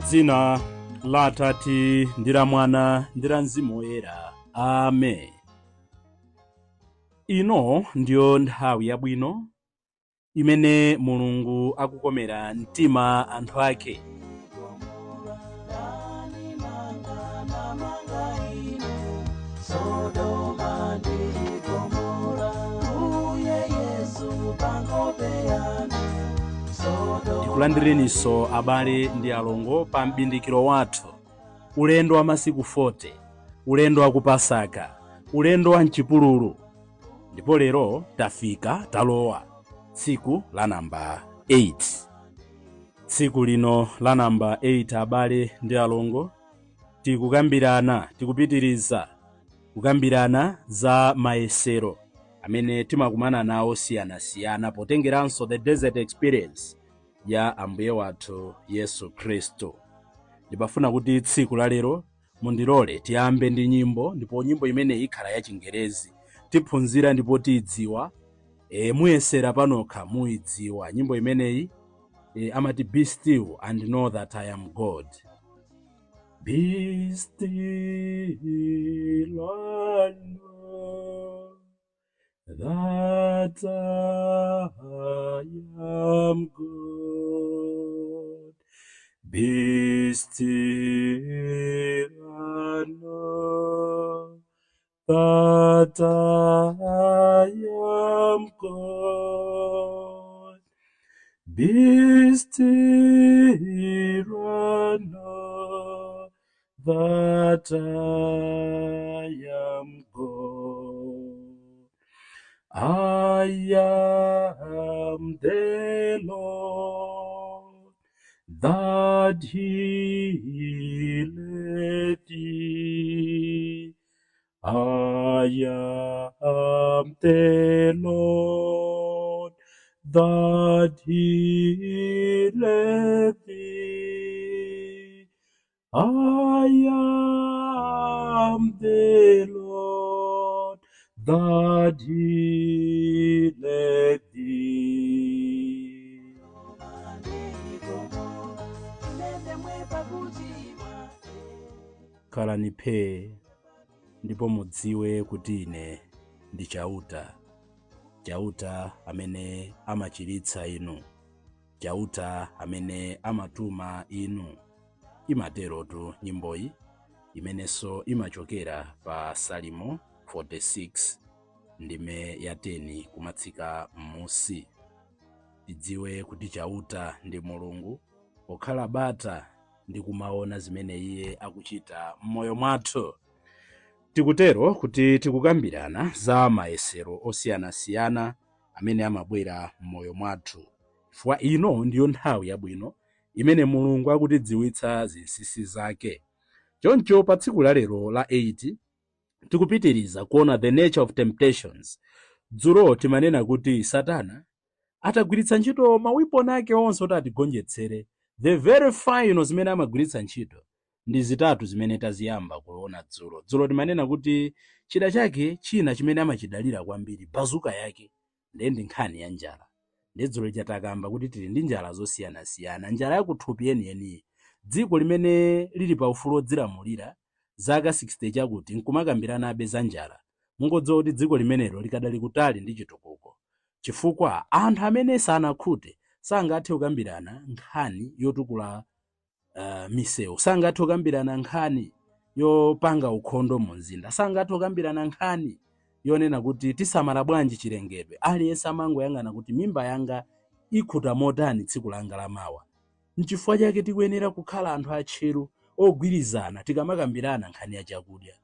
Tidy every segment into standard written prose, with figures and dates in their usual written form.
Dzina la Atate ndi la Mwana ndi la Mzimu Woyera. Amen. Ino ndiyo nthawi yabwino imene Mulungu akukomera mtima anthu ake. Tikulandireninso abale ndi alongo pa mbindikiro wathu, ulendo wa masiku 40, ulendo wa ku Pasaka, ulendo wa Mchipululu. Ndipo lero talowa tsiku la namba 8. Tsiku lino la namba 8 abale ndi alongo tikupitiriza kukambirana za mayesero amene timakumana nawo siyanasiyana potengeranso the desert experience ya Ambuye wathu Yesu Khristu. Ndipafuna kuti tsiku la lero mundilole tiyambe ndi nyimbo, ndipo nyimbo imene ikhala ya Chingerezi tiphunzira ndipo tiyidziwa, muyesera panokha muyidziwa. Nyimbo imeneyi amati be still and know that I am God. Be still and know that I am God. Be still and know that I am God. Be still and know that I am God. I am the Lord that healeth thee. I am the Lord that healeth thee. I am the Lord that healeth thee. Khalani phe ndipo mudziwe kuti ine ndi chauta amene amachiritsa inu, chauta amene amatuma inu. Imaterotu nyimboyi imenenso imachokera pa Salimo 46 ndime ya 10 kumatsika m'musi. Tidziwe kuti chauta ndi Mulungu okhala bata ndi kumaona zimene iye akuchita m'moyo mwathu. Tikutero kuti tikukambirana za mayesero osiyanasiyana amene amabwera m'moyo mwathu. Chifukwa ino ndiyo nthawi yabwino imene Mulungu akutidziwitsa zinsinsi zake. Choncho pa tsiku la lero la 8 tikupitiriza kuona the nature of temptations. Dzulo timanena kuti Satana atagwiritsa ntchito mawiponi ake onse kuti atigonjetsere. The very final zimene amagwiritsa ntchito ndi zitatu zimene taziyamba kuona dzulo. Dzulo timanena kuti chida chake china chimene amachidalira kwambiri, bazuka yake ndi nkhani ya njala. Ndi dzulo chatakamba kuti tili ndi njala zosiyanasiyana, njala yakuthupi yeniyeni. Dziko limene lili pa ufulu odzilamulira zaka 60 chakuti nkumakambiranabe za njala. Mungodziwa kuti dziko limenelo likadali kutali ndi chitukuko, chifukwa anthu amene sanakhute sangathe kukambirana nkhani yotukula misewu, sangathe kukambirana nkhani yopanga ukhondo mu mzinda, sangathe kukambirana nkhani yonena kuti tisamala bwanji chilengedwe. Aliyense amangoyang'ana kuti mimba yanga ikhuta motani tsiku langa lamawa. N'chifukwa chake tikuyenera kukhala anthu atcheru ogwirizana tikamakambirana nkhani ya chakudya,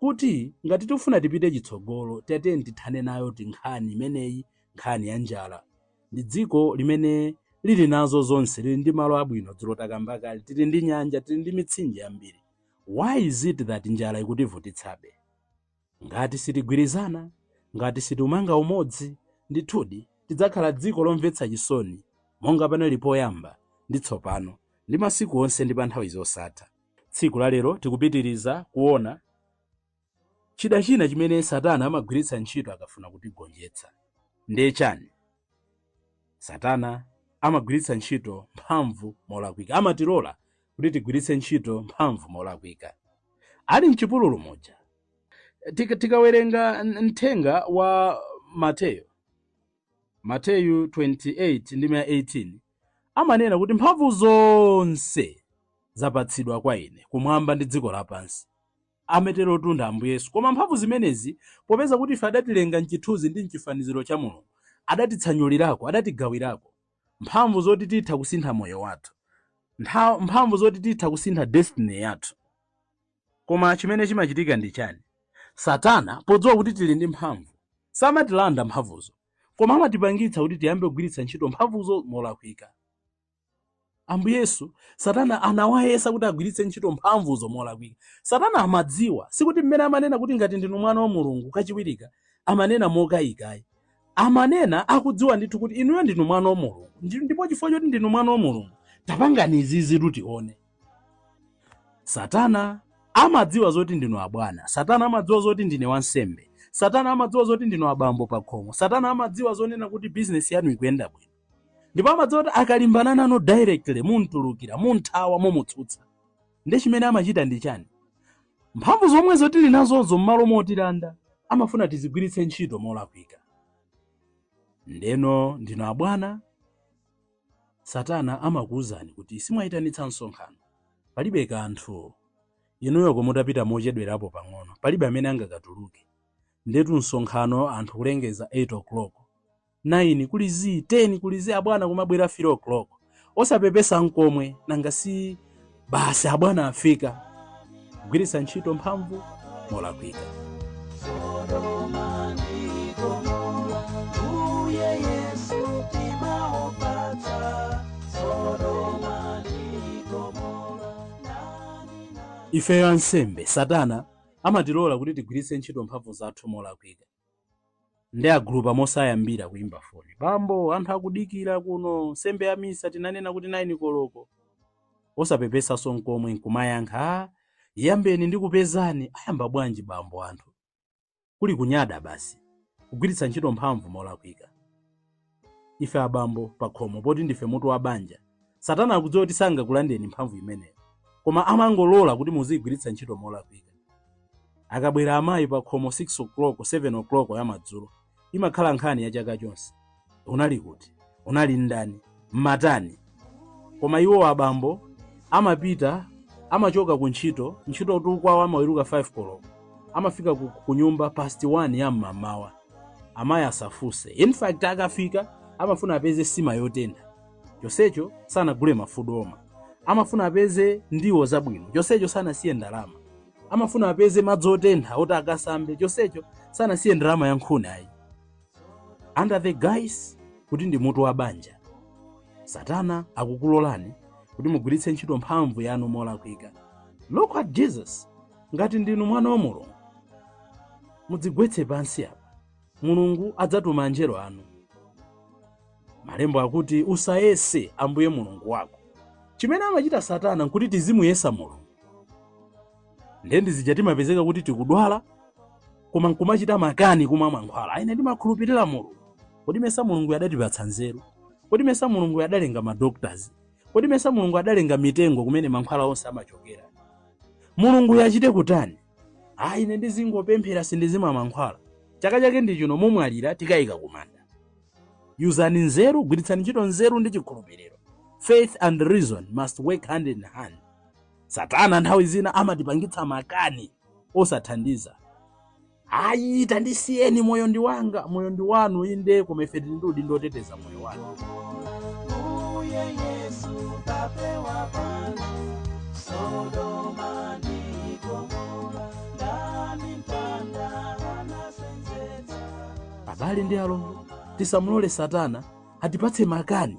kuti ngati tifuna tipite chitsogolo tiyeni tithane nayo nkhani imeneyi, nkhani ya njala. Ndi dziko limene lili nazo zonse, lili ndi malo abwino. Dzulo takamba kale, tili ndi nyanja, tili ndi mitsinje yambiri. Why is it that njala ikutivutitsabe? Ngati sitigwirizana, ngati situmanga umodzi, ndithudi tidzakhala dziko lomvetsa chisoni monga panali poyamba ndi tsopano ndi masiku onse ndi pa nthawi zosatha. Tsiku la lero tikupitiriza kuona chida china chimene Satana amagwiritsa ntchito akafuna kutigonjetsa. Ndiye chani? Satana amagwiritsa ntchito mphamvu molakwika, amatilola kuti tigwiritse ntchito mphamvu molakwika. Ali mchipululu muja tikawerenga mthenga wa Mateyu 28 ndi 18 amanena kuti mphamvu zonse zapatsidwa kwa ine kumwamba ndi dziko lapansi. Amatero tunda Ambuye Yesu. Koma mphamvu zimenezi popeza kuti ife adatilenga mchithunzi ndi mchifaniziro cha Mulungu, adatitsanulirako, adatigawirako mphamvu zoti titha kusintha moyo wathu, mphamvu zoti titha kusintha destiny yathu. Koma chimene chimachitika ndi chani? Satana podziwa kuti tili ndi mphamvu samatilanda mphamvuzo, koma amatipangitsa kuti tiyambe kugwiritsa ntchito mphamvuzo molakwika. Ambuye Yesu, Satana anawayesa kuti agwiritse ntchito mphamvuzo molakwika. Satana amadziwa, sikuti mmene amanena kuti ngati ndinu mwana wa Mulungu kachiwirika amanena mokayikayi. Amanena akudziwa ndithu kuti inuyo ndinu mwana wa Mulungu, ndipo chifukwa choti ndinu mwana wa Mulungu tapangani izizi tutione. Satana amadziwa zoti ndinu abwana, Satana amadziwa zoti ndine wansembe, Satana amadziwa zoti ndinu abambo pa khomo, Satana amadziwa zonena kuti business yanu ikuyenda bwino. Ndipo amadziwa kuti akalimbana nanu directly muntulukira, munthawa, mumutsutsa. Ndiye chimene amachita ndi chani? Mphamvu zomwe zotili nazozo m'malo motilanda amafuna tizigwiritse ntchito molakwika. Ndeno ndinu abwana, Satana amakuwuzani kuti simwayitanitsa msonkhano, palibe kanthu, inuyo komutapita mochedwerapo pang'ono, palibe amene angakatuluke. Ndetu msonkhano anthu kulengeza 8 o'clock, 9 kulizi, 10 kulizi, abwana kumabwera 3 o'clock. Osapepesa nkomwe, nangasi basi abwana afika. Kugwiritsa ntchito mphamvu molakwika. Ife ansembe, Satana amatilola kuti tigwiritse ntchito mphamvu zathu molakwika. Ndi agrupa mosayambira kuimba foni. Bambo, anthu akudikira kuno, sembe ya misa tinanena kuti 9 koloko. Osapepesa sonkomwe nkumayankha, yambeni ndi kupezani, ayamba bwanji bambo anthu. Kuli kunyada basi, kugwiritsa ntchito mphamvu molakwika. Ife abambo pakhomo poti ndife mutu wa banja, Satana akudziwa kuti sangakulandeni mphamvu imeneyo, koma amangolola kuti muzigwiritsa ntchito molakwika. Akabwera amayi pakhomo 6 o'clock, 7 o'clock ya madzulo, imakhala nkhani ya chaka chonse. Unali kuti, unali ndani, mmatani. Koma iwo abambo amapita, amachoka ku ntchito tukwawo amaweruka 5 koloko, amafika ku nyumba past 1 ya mmamawa. Amayi asafuse. In fact akafika amafuna apeze sima yotentha, chonsecho sanagule mafudu oma. Amafuna apeze ndiwo zabwino, chonsecho sanasiye ndalama. Amafuna apeze madzi otentha oti akasambe, chonsecho sanasiye ndalama ya nkhuni ayi. Under the guise kuti ndi mutu wa banja, Satana akukulolani kuti mugwiritse ntchito mphamvu yanu molakwika. Look at Jesus. Ngati ndinu mwana wa Mulungu, mudzigwetse pansi apa, Mulungu adzatuma anjelo anu. Malembo akuti usayese Ambuye Mulungu wako. Chimene amachita Satana nkuti tizimuyesa Mulungu. Ndendi zija timapezeka kuti tikudwala, koma nkumachita makani kumamwa nkhwala. Aine ndimakhulupirira Mulungu. Kodi mesa Mulungu adatipatsa nzeru? Kodi mesa Mulungu adalenga ma doctors? Kodi mesa Mulungu adalenga mitengo kumene mankhwala onse amachokera? Mulungu yachite kutani? Ine ndizingopemphera sindizima mankhwala. Chaka chake ndi chino mumwalira tikayika kumanda. Yuzani nzeru, gwiritsani ntchito nzeru ndi chikhulupiriro. Faith and reason must work hand in hand. Satana nthawi zina amatipangitsa makani osathandiza. Tandisiyeni, moyo ndi wanga, moyo ndi wanu, inde koma ife tindudi ndoteteza moyo wanu. Abale ndi alongo, tisamulole Satana atipatse makani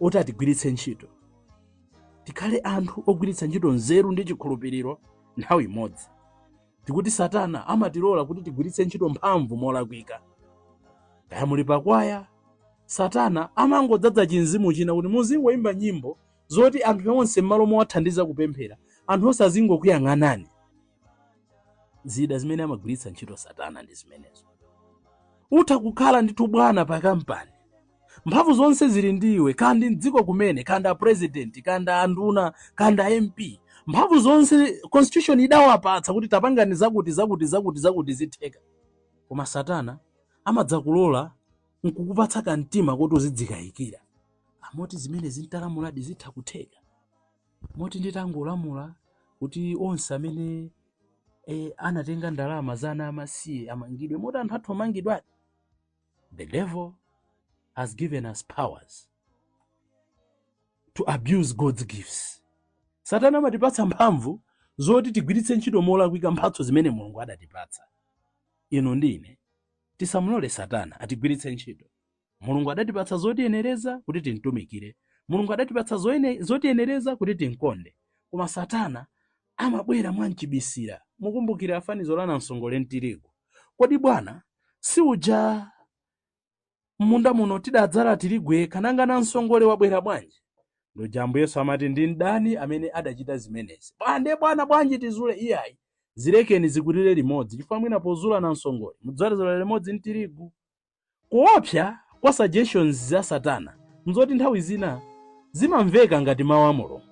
oti atigwiritse ntchito. Tikhale anthu ogwiritsa ntchito nzeru ndi chikhulupiriro nthawi imodzi. Tikuti Satana amatilola kuti tigwiritse ntchito mphamvu molakwika. Kaya muli pakwaya, Satana amangodzaza chinzimu china kuti muzingoimba nyimbo zoti anthu onse m'malo mowathandiza kupemphera, anthu osazingokuyang'anani. Zida zimene amagwiritsa ntchito Satana ndi zimenezo. Utha kukhala ndithu bwana pa kampani, mphamvu zonse zili ndiwe, kandi mdziko kumene, kanda president, kanda anduna, kanda MP, mphamvu zonse constitution idawapatsa kuti tapangani zakuti zitheka. Koma Satana amadza kulola nkukupatsa kamtima kuti uzidzikayikira. Amoti zimene zintalamuladi zitha kutheka. Moti nditangolamula kuti onse amene anatenga ndalama za ana amasiye amangidwe, moti anthu athu amangidwa. The devil has given us powers to abuse God's gifts. Satana amatipatsa mphamvu zoti tigwiritse ntchito molakwika mphatso zimene Mulungu adatipatsa. Inu ndine tisamulole Satana atigwiritse ntchito. Mulungu adatipatsa zotiyenereza kuti timtumikire. Mulungu adatipatsa zotiyenereza kuti timkonde. Koma Satana amabwera mwanchibisira. Mukumbukira fanizo la namsongole mtirigu. Kodi bwana si uja munda muno tidadzala tirigwe kananga namsongole wabwera bwanji? Ndo jambo Yesu amati ndi ndani amene adachita zimenezi. Bande bwana bwanji tizule iyayi. Zilekeni zikulire limodzi. Chifukwa mwina pozula namsongole mudzalezera limodzi mtirigu. Kuopsa kwa suggestions za Satana mzoti nthawi zina zimamveka ngati mawu a Mulungu.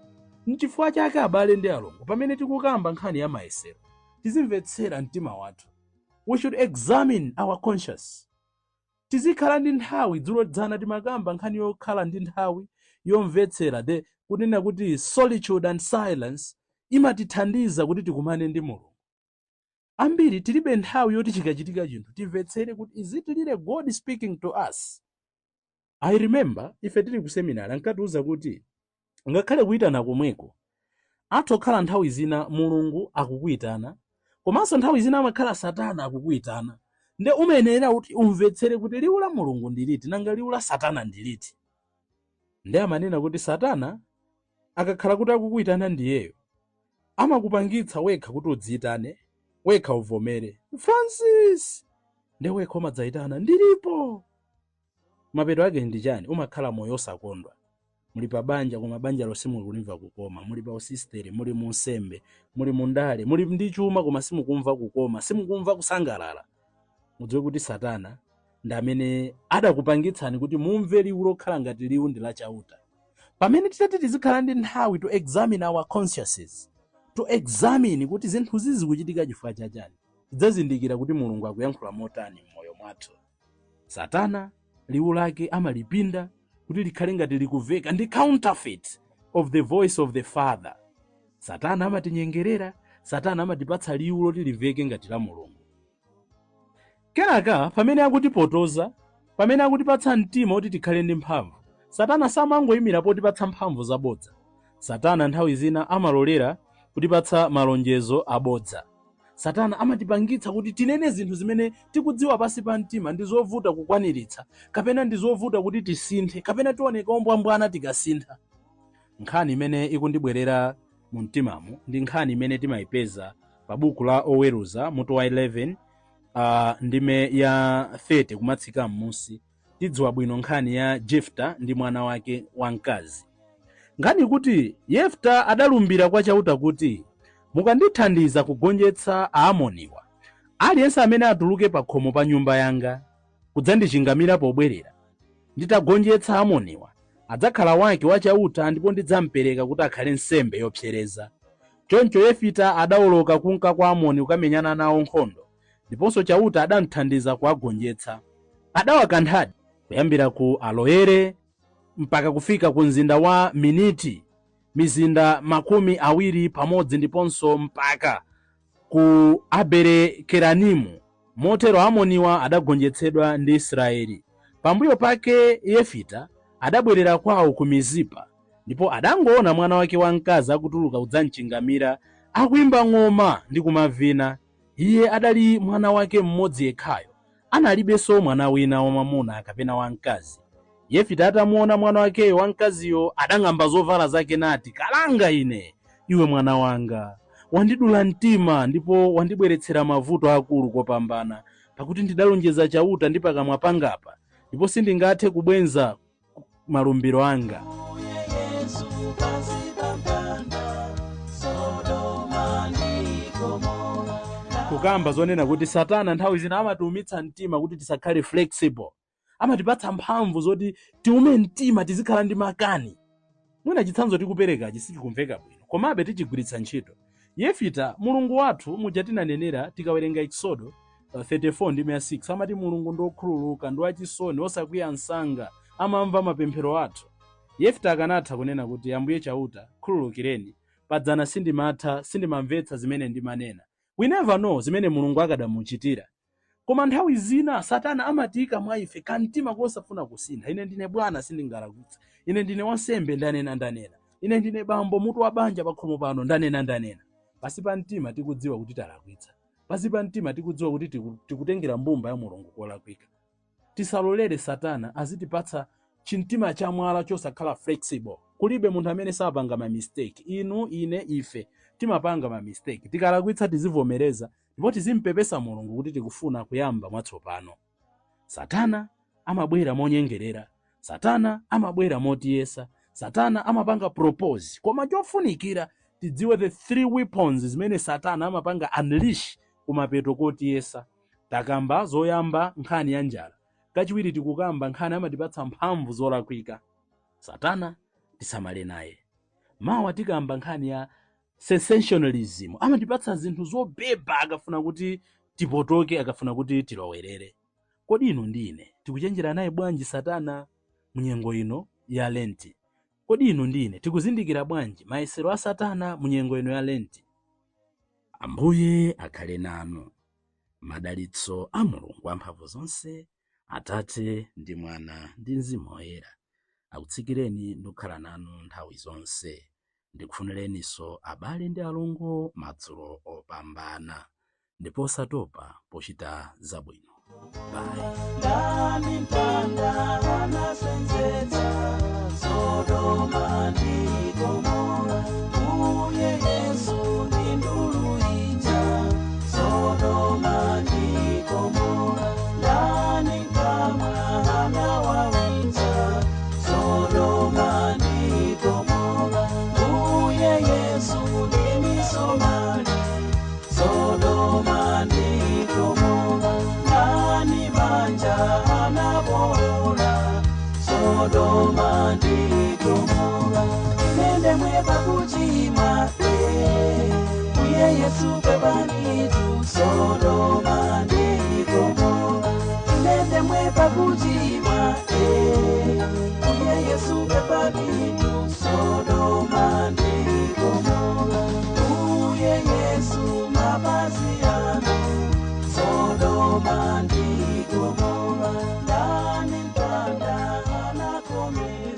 N'chifukwa chake abale ndi alongo pamene tikukamba nkhani ya mayesero tizimvetsera mtima wathu. We should examine our conscience. Tizikhala ndi nthawi dzulo dzana timakamba nkhani yokhala ndi nthawi yomvetsera kunena kuti solitude and silence imatithandiza kuti tikumane ndi Mulungu. Ambiri tilibe nthawi yoti chikachitika chinthu timvetsere kuti is it really God speaking to us. I remember ife tili ku seminar ankatiuza kuti ngakhale kuitana komweko atokhala nthawi zina Mulungu akukuyitana, komanso nthawi zina amakhala Satana akukuyitana. Nde umenera kuti umvetsere kuti liwu la Mulungu ndiliti nanga liwu la Satana ndiliti. Nde amanena kuti Satana akakhala kuti akukuyitana ndiyeyo amakupangitsa wekha kuti udziyitane, wekha uvomere Francis, nde wekha umadzayitana ndilipo. Mapeto ake ndi chani? Umakhala moyo osakondwa. Muli pa banja koma banja lonse mukulimva kukoma, muli pa usistere, muli mu nsembe, muli mu ndale, muli ndi chuma koma simukumva kukoma, simukumva kusangalala. Mudziwe kuti Satana ndi amene adakupangitsani kuti mumve liwu lokhala ngati liwu ndi lachauta. Pamene titati tizikhala ndi nthawi to examine our consciences, to examine kuti zinthu zikuchitika chifukwa chachani, tidzazindikira kuti Mulungu akuyankhula motani m'moyo mwathu. Satana liwu lake amalipinda kuti likhale ngati likuveka ndi counterfeit of the voice of the Father. Satana amatinyengerera, Satana amatipatsa liwu loti liveke ngati la Mulungu. Kenaka pamene akutipotoza, pamene akutipatsa mtima kuti tikhale ndi mphamvu, Satana samangoyimira potipatsa mphamvu zabodza. Satana nthawi zina amalolera kutipatsa malonjezo abodza. Satana amatipangitsa kuti tinene zinthu zimene tikudziwa pasi pa mtima ndi zovuta kukwaniritsa, kapena ndi zovuta kuti tisinthe, kapena tioneka ombwambwana tikasintha. Nkhani imene ikundibwerera mu mtimamu ndi nkhani imene timayipeza pa buku la Oweruza mutu wa 11 ndime ya 30 kumatsika m'munsi. Tidziwa bwino nkhani ya Jefta ndi mwana wake wamkazi. Nkhani kuti Yefta adalumbira kwa chauta kuti mukandithandiza kugonjetsa Aamoniwa, aliyense amene atuluke pa khomo pa nyumba yanga kudzandichingamira pobwerera, nditagonjetsa Aamoniwa adzakhala wake wachauta ndipo ndidzamupereka kuti akhale nsembe yopsereza. Choncho Yefita adawoloka kunka kwa Amoni kukamenyana nawo nkhondo, ndiponso chauta adamthandiza kuwagonjetsa. Adawakanthadi kuyambira ku Aloere mpaka kufika ku mzinda wa Miniti, mizinda 20 pamodzi, ndiponso mpaka ku Abere Keranimu. Motero Amoniwa adagonjetsedwa ndi Israeli. Pambuyo pake Yefita adabwerera kwawo ku Mizipa, ndipo adangoona mwana wake wamkazi akutuluka kudzamchingamira akuimba ng'oma ndi kumavina. Iye adali mwana wake mmodzi yekhayo, analibenso mwana wina wamwamuna kapena wamkazi. Yefita atamuona mwana wakeyo wamkaziyo adang'amba zovala zake nati, kalanga ine, iwe mwana wanga, wandidula mtima ndipo wandibweretsera mavuto akulu kopambana, pakuti ndidalonjeza chauta ndi pakamwa pangapa, ndipo sindingathe kubwenza malumbiro anga. Kukamba zonena kuti Satana nthawi zina amatiumitsa mtima kuti tisakhale flexible. amatipatsa mphamvu zoti tiume mtima tizikhala ndi makani. Mwina chitsanzo tikupereka sichikumveka bwino, komabe tichigwiritsa ntchito. Yefita mulungu wathu muja tinanenera tikawerenga Exodo 34:6 amati mulungu ndokhululuka ndi wachisoni osakwiya msanga, amamva mapemphero athu. Yefita akanatha kunena kuti Ambuye chauta khululukireni, padzana sindimamvetsa zimene ndimanena. We never know zimene mulungu akadamuchitira. Koma nthawi zina Satana amatiyika mwa ife kamtima kosafuna kusintha. Ine ndine bwana sindingalakwitsa, ine ndine wansembe ndanena, ine ndine bambo mutu wa banja pakhomo pano ndanena. Pasi pa mtima tikudziwa kuti talakwitsa, pasi pa mtima tikudziwa kuti tikutengera mbumba ya mulungu kolakwika. Tisalolere Satana azitipatsa chintima cha mwala chosakhala flexible. Kulibe munthu amene sapanga ma mistake. Inu, ine, ife timapanga ma mistake. Tikalakwitsa tizivomereza ndipo tizimpepesa mulungu kuti tikufuna kuyamba mwatsopano. Satana amabwera monyengerera, Satana amabwera motiyesa, Satana amapanga propose. Koma chofunikira tidziwe the 3 weapons zimene Satana amapanga unleash kumapeto kotiyesa. Takamba zoyamba nkhani ya njala, kachiwiri tikukamba nkhani amatipatsa mphamvu zolakwika. Satana tisamale naye. Mawa tikamba nkhani ya sensationalism, amatipatsa zinthu zobeba akafuna kuti tipotoke, akafuna kuti tilowerere. Kodi inu ndine tikuchenjera naye bwanji Satana munyengo ino ya Lent? Kodi inu ndine tikuzindikira bwanji mayesero a Satana munyengo ino ya Lent? Ambuye akhale nanu. Madalitso a Mulungu wamphamvu zonse, Atate ndi Mwana ndi Mzimu Woyera akutsikireni ndikukhala nanu nthawi zonse. Ndikufunireniso abale ndi alongo madzulo opambana ndipo osatopa pochita zabwino. Bye. Sodoma ndi Gomora, inende mwepa kuchimwa uye Yesu pepanitu. Sodoma ndi Gomora, inende mwepa kuchimwa uye Yesu pepanitu. Sodoma ndi Gomora, uye Yesu mapazi yanu. Sodoma ndi Gomora, ndani mpanda anakomera.